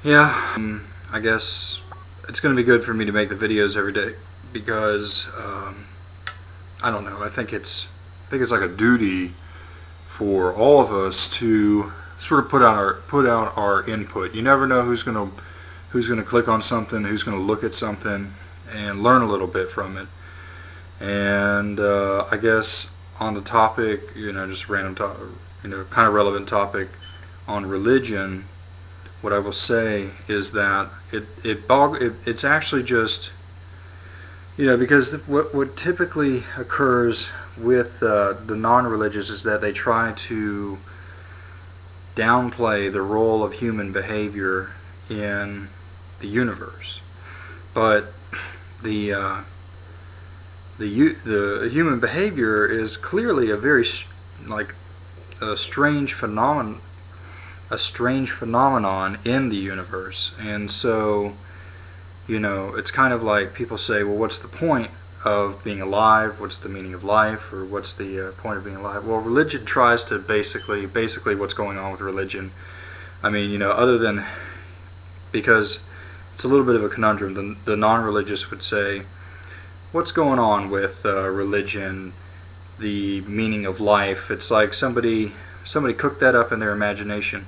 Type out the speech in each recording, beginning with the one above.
Yeah, I guess it's going to be good for me to make the videos every day because I don't know. I think it's like a duty for all of us to sort of put out our input. You never know who's gonna click on something, who's gonna look at something, and learn a little bit from it. And I guess on the topic, just random topic, kind of relevant topic on religion. What I will say is that it's actually just because what typically occurs with the non-religious is that they try to downplay the role of human behavior in the universe, but the the human behavior is clearly a very like a strange phenomenon in the universe. And so it's kind of like people say, well, what's the point of being alive? What's the meaning of life? Or what's the point of being alive? Well, religion tries to basically what's going on with religion. I mean, other than, because it's a little bit of a conundrum. The non-religious would say, what's going on with religion, the meaning of life? It's like somebody cooked that up in their imagination.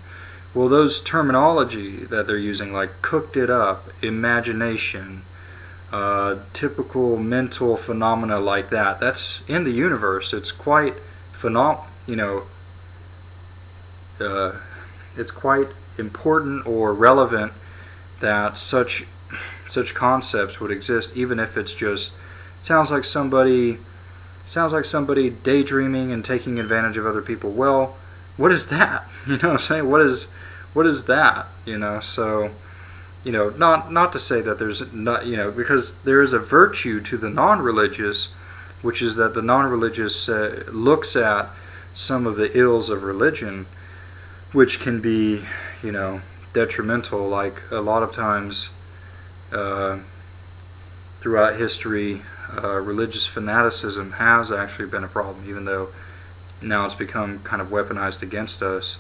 Well, those terminology that they're using, like cooked it up, imagination, typical mental phenomena like that, that's in the universe. It's quite it's quite important or relevant that such concepts would exist, even if it's just sounds like somebody daydreaming and taking advantage of other people. Well, what is that? You know what I'm saying? What is that? So not to say that there's not, because there is a virtue to the non-religious, which is that the non-religious looks at some of the ills of religion, which can be detrimental. Like a lot of times throughout history, religious fanaticism has actually been a problem, even though now it's become kind of weaponized against us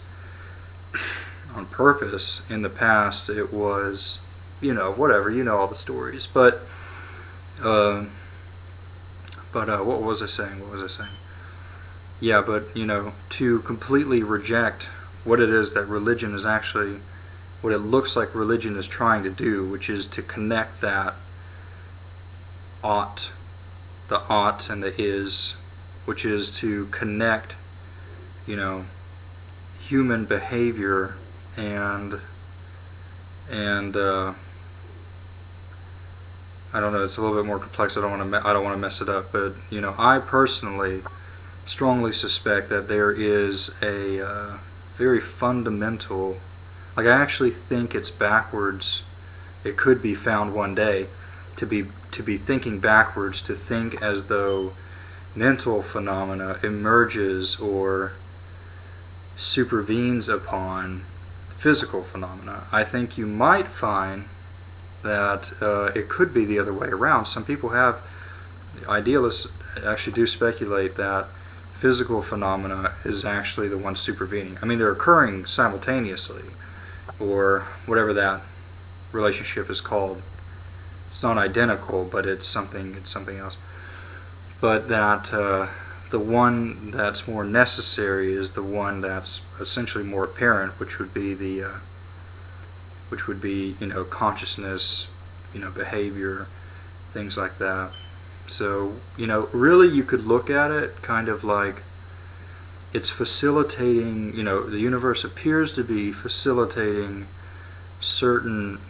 on purpose. In the past, it was, whatever, all the stories. But what was I saying? Yeah, but, to completely reject what it is that religion is actually, what it looks like religion is trying to do, which is to connect that the ought and the is, which is to connect, human behavior and I don't know. It's a little bit more complex. I don't want to mess it up. But I personally strongly suspect that there is a very fundamental. Like, I actually think it's backwards. It could be found one day to be thinking backwards, to think as though mental phenomena emerges or supervenes upon physical phenomena. I think you might find that it could be the other way around. Some people idealists actually do speculate that physical phenomena is actually the one supervening. I mean, they're occurring simultaneously, or whatever that relationship is called. It's not identical, but it's something else. But that the one that's more necessary is the one that's essentially more apparent, which would be consciousness, behavior, things like that. So really, you could look at it kind of like it's facilitating. The universe appears to be facilitating certain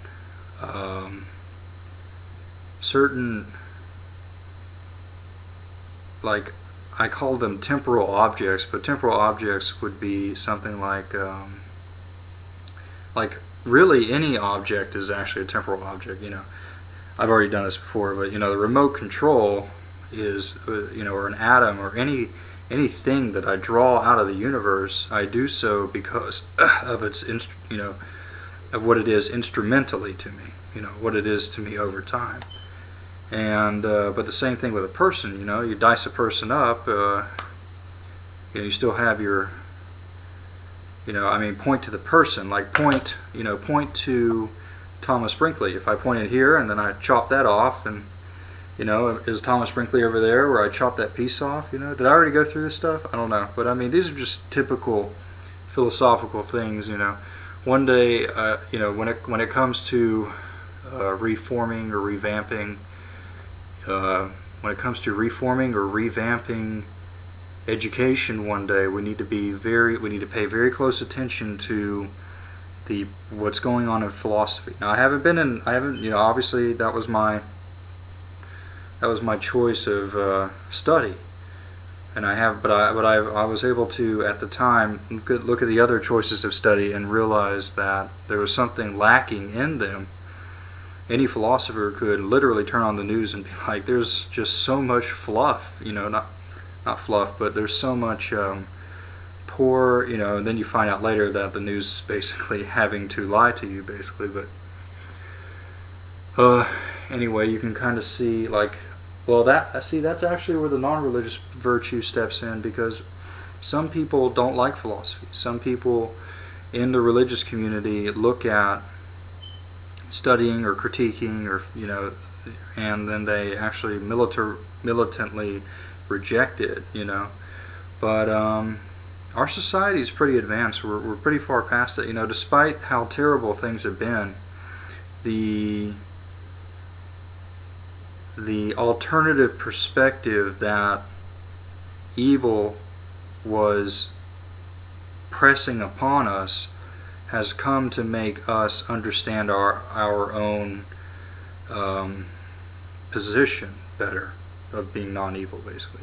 like, I call them temporal objects, but temporal objects would be something like really any object is actually a temporal object. I've already done this before, but the remote control is or an atom or anything that I draw out of the universe, I do so because of its of what it is instrumentally to me, what it is to me over time. And but the same thing with a person. You dice a person up, you still have your I mean, point to the person, like point to Thomas Brinkley. If I pointed here and then I chop that off, and is Thomas Brinkley over there where I chopped that piece off? Did I already go through this stuff? I don't know, but I mean, these are just typical philosophical things. One day, when it comes to reforming or revamping, education, one day we need to pay very close attention to what's going on in philosophy. Now, obviously that was my choice of study, and but I was able to at the time look at the other choices of study and realize that there was something lacking in them. Any philosopher could literally turn on the news and be like, there's just so much fluff, not fluff, but there's so much poor, and then you find out later that the news is basically having to lie to you, basically. But anyway, you can kind of see, that's actually where the non-religious virtue steps in, because some people don't like philosophy. Some people in the religious community look at studying or critiquing, or and then they actually militantly reject it, But our society is pretty advanced. We're pretty far past it, Despite how terrible things have been, the alternative perspective that evil was pressing upon us has come to make us understand our own position better, of being non-evil, basically,